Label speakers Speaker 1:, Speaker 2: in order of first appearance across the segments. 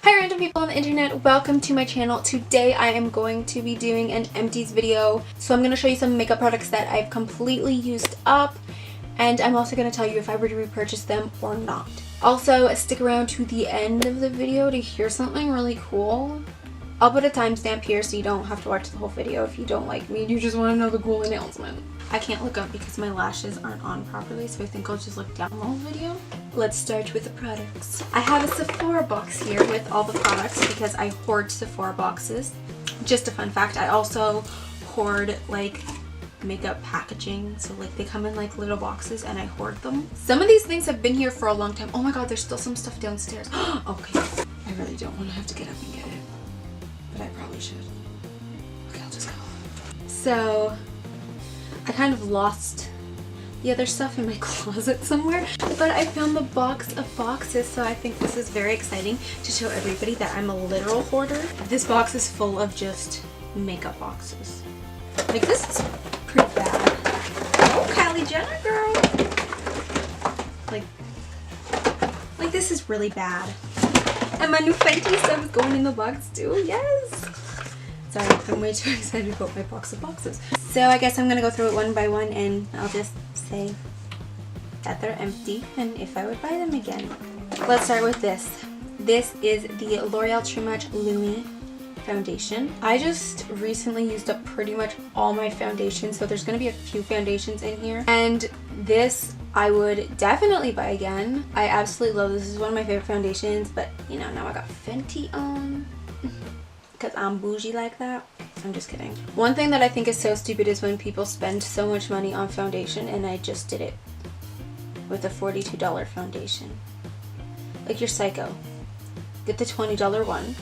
Speaker 1: Hi random people on the internet, welcome to my channel. Today I am going to be doing an empties video. So I'm going to show you some makeup products that I've completely used up, and I'm also going to tell you if I were to repurchase them or not. Also, stick around to the end of the video to hear something really cool. I'll put a timestamp here so you don't have to watch the whole video if you don't like me and you just want to know the cool announcement. I can't look up because my lashes aren't on properly, so I think I'll just look down the whole video. Let's start with the products. I have a Sephora box here with all the products because I hoard Sephora boxes. Just a fun fact, I also hoard like makeup packaging, so like they come in like little boxes and I hoard them. Some of these things have been here for a long time. Oh my god, there's still some stuff downstairs. Okay, I really don't want to have to get up and get it, but I probably should. Okay, I'll just go. So I kind of lost the other stuff in my closet somewhere, but I found the box of boxes, so I think this is very exciting to show everybody that I'm a literal hoarder. This box is full of just makeup boxes. Like, this is pretty bad. Oh, Kylie Jenner, girl! Like this is really bad. And my new Fenty stuff is going in the box too, yes! Sorry, I'm way too excited about my box of boxes. So I guess I'm gonna go through it one by one and I'll just say that they're empty and if I would buy them again. Let's start with this. This is the L'Oreal True Match Lumi foundation. I just recently used up pretty much all my foundations, so there's gonna be a few foundations in here. And this I would definitely buy again. I absolutely love this. This is one of my favorite foundations, but you know, now I got Fenty on. Because I'm bougie like that. I'm just kidding. One thing that I think is so stupid is when people spend so much money on foundation, and I just did it with a $42 foundation. Like, you're psycho. Get the $20 one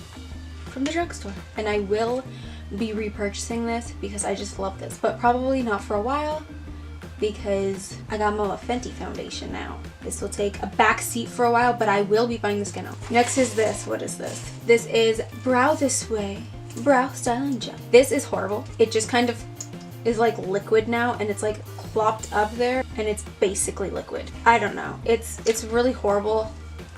Speaker 1: from the drugstore. And I will be repurchasing this because I just love this, but probably not for a while because I got my Fenty foundation now. This will take a back seat for a while, but I will be buying this again. Next is this. What is this? This is Brow This Way Brow Styling Gel. This is horrible. It just kind of is like liquid now, and it's like plopped up there, and it's basically liquid. I don't know. It's really horrible.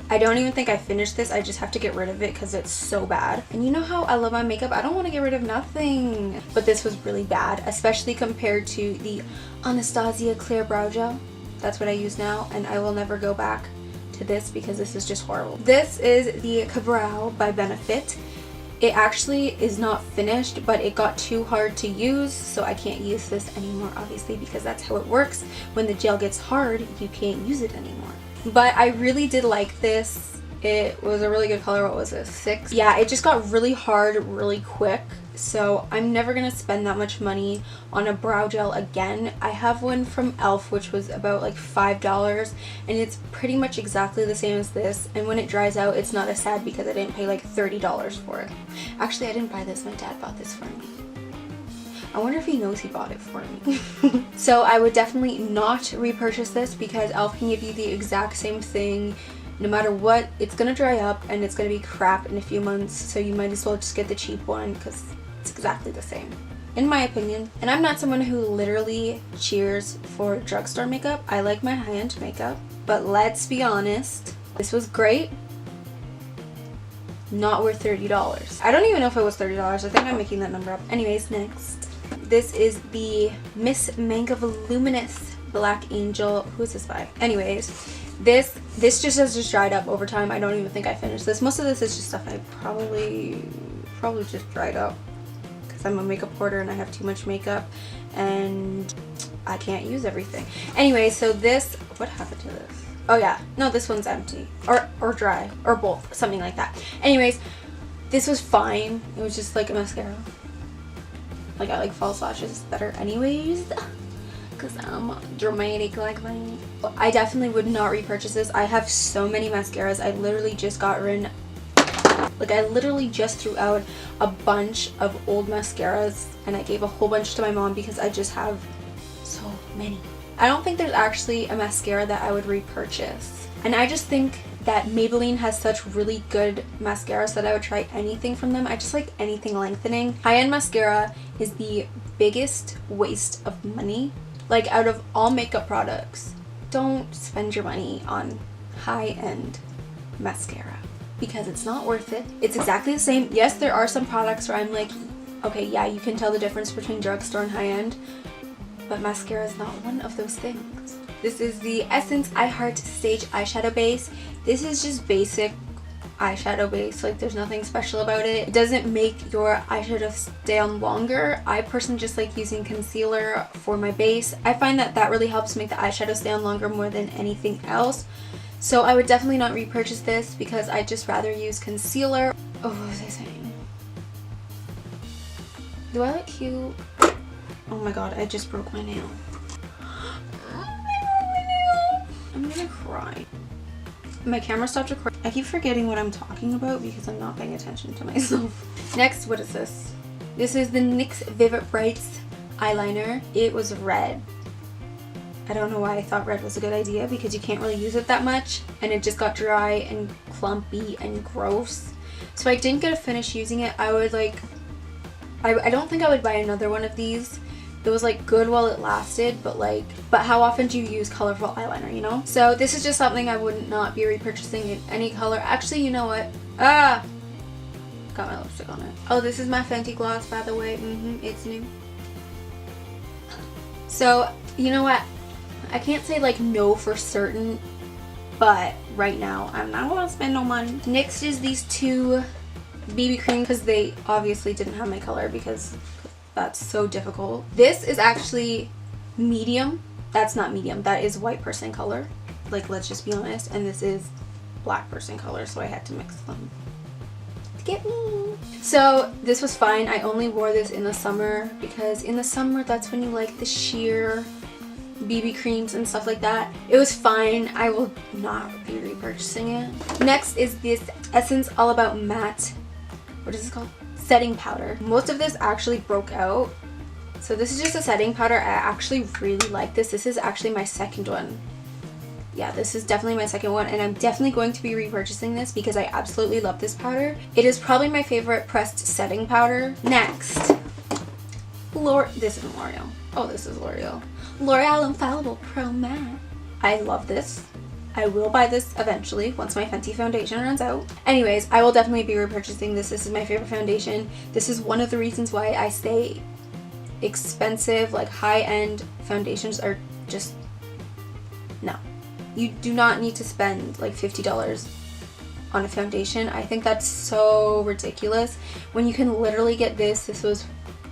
Speaker 1: I don't even think I finished this. I just have to get rid of it because it's so bad. And you know how I love my makeup? I don't want to get rid of nothing. But this was really bad, especially compared to the Anastasia Clear Brow Gel. That's what I use now, and I will never go back to this because this is just horrible. This is the Ka-Brow by Benefit. It actually is not finished, but it got too hard to use, so I can't use this anymore, obviously, because that's how it works. When the gel gets hard, you can't use it anymore. But I really did like this. It was a really good color. What was it? 6? Yeah, it just got really hard really quick. So I'm never going to spend that much money on a brow gel again. I have one from e.l.f. which was about like $5, and it's pretty much exactly the same as this. And when it dries out, it's not as sad because I didn't pay like $30 for it. Actually, I didn't buy this. My dad bought this for me. I wonder if he knows he bought it for me. So I would definitely not repurchase this because e.l.f. can give you the exact same thing. No matter what, it's gonna dry up and it's gonna be crap in a few months, so you might as well just get the cheap one because it's exactly the same, in my opinion. And I'm not someone who literally cheers for drugstore makeup. I like my high-end makeup, but let's be honest, this was great. Not worth $30. I don't even know if it was $30. I think I'm making that number up. Anyways, next. This is the Miss Mango Voluminous Black Angel. Who is this by? Anyways, this just has just dried up over time. I don't even think I finished this. Most of this is just stuff I probably just dried up because I'm a makeup hoarder and I have too much makeup and I can't use everything. Anyway, so this, what happened to this? Oh yeah, no, this one's empty or dry or both, something like that. Anyways, this was fine. It was just like a mascara. Like, I like false lashes better anyways because I'm dramatic like that. I definitely would not repurchase this. I have so many mascaras. I literally just got rid, like I literally just threw out a bunch of old mascaras and I gave a whole bunch to my mom because I just have so many. I don't think there's actually a mascara that I would repurchase. And I just think that Maybelline has such really good mascaras that I would try anything from them. I just like anything lengthening. High-end mascara is the biggest waste of money. Like, out of all makeup products, don't spend your money on high-end mascara because it's not worth it. It's exactly the same. Yes, there are some products where I'm like, okay, yeah, you can tell the difference between drugstore and high-end, but mascara is not one of those things. This is the Essence I Heart Stage Eyeshadow Base. This is just basic eyeshadow base, like there's nothing special about it. It doesn't make your eyeshadow stay on longer. I personally just like using concealer for my base. I find that that really helps make the eyeshadow stay on longer more than anything else. So I would definitely not repurchase this because I'd just rather use concealer. Oh, what was I saying? Do I look cute? Oh my god, I just broke my nail. I'm gonna cry. My camera stopped recording. I keep forgetting what I'm talking about because I'm not paying attention to myself. Next, what is this? This is the NYX Vivid Brights eyeliner. It was red. I don't know why I thought red was a good idea because you can't really use it that much and it just got dry and clumpy and gross. So I didn't get to finish using it. I would like, I don't think I would buy another one of these. It was like good while it lasted, but how often do you use colorful eyeliner, you know? So this is just something I would not be repurchasing in any color. Actually, you know what? Ah! Got my lipstick on it. Oh, this is my Fenty gloss, by the way. It's new. So, you know what? I can't say like no for certain, but right now I'm not gonna spend no money. Next is these two BB cream because they obviously didn't have my color because that's so difficult. This is actually medium. That's not medium. That is white person color. Like, let's just be honest. And this is black person color, so I had to mix them to get me. So this was fine. I only wore this in the summer because in the summer that's when you like the sheer BB creams and stuff like that. It was fine. I will not be repurchasing it. Next is this Essence All About Matte. What is this called? Setting powder. Most of this actually broke out. So this is just a setting powder. I actually really like this. This is actually my second one. Yeah, this is definitely my second one and I'm definitely going to be repurchasing this because I absolutely love this powder. It is probably my favorite pressed setting powder. Next, this isn't L'Oreal. Oh, this is L'Oreal. L'Oreal Infallible Pro Matte. I love this. I will buy this eventually once my Fenty foundation runs out. Anyways, I will definitely be repurchasing this. This is my favorite foundation. This is one of the reasons why I say expensive, like high-end foundations are just, no. You do not need to spend like $50 on a foundation. I think that's so ridiculous when you can literally get this. This was,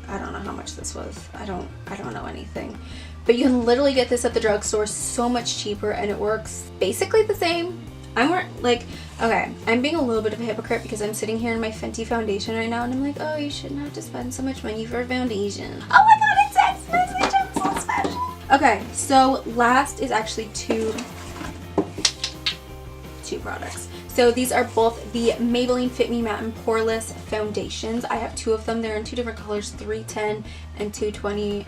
Speaker 1: I don't know how much this was. I don't know anything. But you can literally get this at the drugstore so much cheaper and it works basically the same. Okay, I'm being a little bit of a hypocrite because I'm sitting here in my Fenty foundation right now and I'm like, oh, you shouldn't have to spend so much money for a foundation. Oh my god, it's expensive, I'm so special. Okay, so last is actually two products. So these are both the Maybelline Fit Me Matte and Poreless foundations. I have two of them. They're in two different colors, 310 and 220.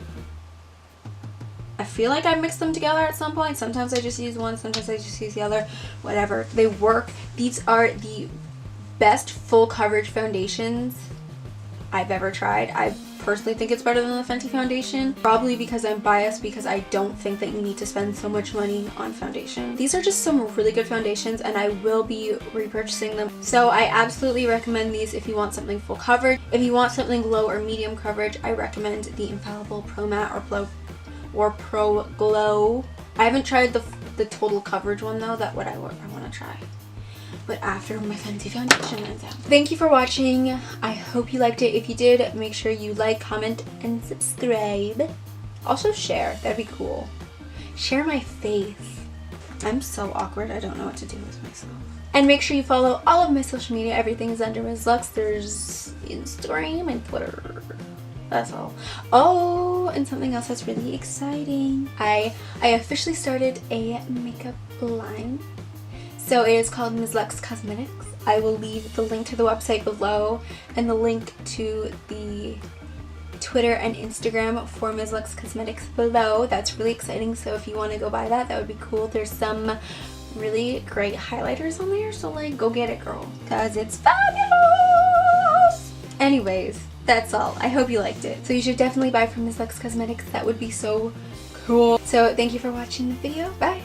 Speaker 1: I feel like I mixed them together at some point. Sometimes I just use one, sometimes I just use the other. Whatever. They work. These are the best full coverage foundations I've ever tried. I personally think it's better than the Fenty foundation. Probably because I'm biased because I don't think that you need to spend so much money on foundation. These are just some really good foundations and I will be repurchasing them. So I absolutely recommend these if you want something full coverage. If you want something low or medium coverage, I recommend the Infallible Pro Matte or Pro Glow. I haven't tried the total coverage one though. That's what I want to try. But after my Fenty foundation runs out. Thank you for watching. I hope you liked it. If you did, make sure you like, comment, and subscribe. Also share. That'd be cool. Share my face. I'm so awkward. I don't know what to do with myself. And make sure you follow all of my social media. Everything is under msluxe. There's Instagram and Twitter. That's all. Oh, and something else that's really exciting. I officially started a makeup line. So it is called msluxe Cosmetics. I will leave the link to the website below and the link to the Twitter and Instagram for msluxe Cosmetics below. That's really exciting. So if you want to go buy that, that would be cool. There's some really great highlighters on there. So like, go get it, girl, because it's fabulous. Anyways, that's all. I hope you liked it. So you should definitely buy from msluxe Cosmetics. That would be so cool. So thank you for watching the video. Bye.